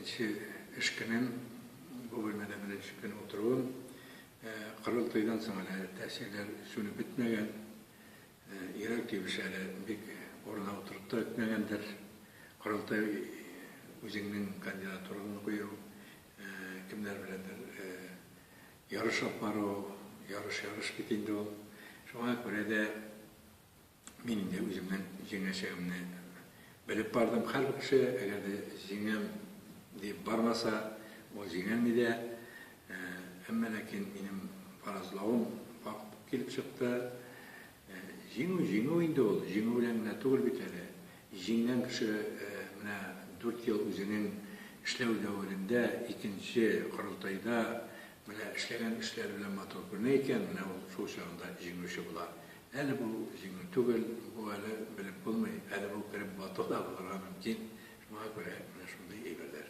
birinci işkinin bu bölmede birinci gün oturuğum. Kırıltıydan sonra tesirler sünüp bitmegen, İrak gibi şeyler bir orada oturup da etmegendir. Kırıltay özünün kandidatörünü koyuyor. Kimler bilendir? Yarış yapar o, yarış bitindi o. Şuna göre de benim de özümden jеңе şeyimni bilip bardım. Halbuki eğer de jеңем deyip barmasa, o jеңem de ama lakin benim farazlağım bakıp gelip çıktı. Жеңу indi ol, жеңу bilen ne tuğul biteli. Jеңen kişi 4 yıl özünün işlev dövründe ikinci kurultayda işleyen işler bilen matol neyken o şoşağında jеңүүчү bular. Әлі бұл жеңіл түгел, бұл әлі біліп болмай, әлі бұл кіріп батылда боларға мүмкін. Шуңа көре, мына шундай ейберлер.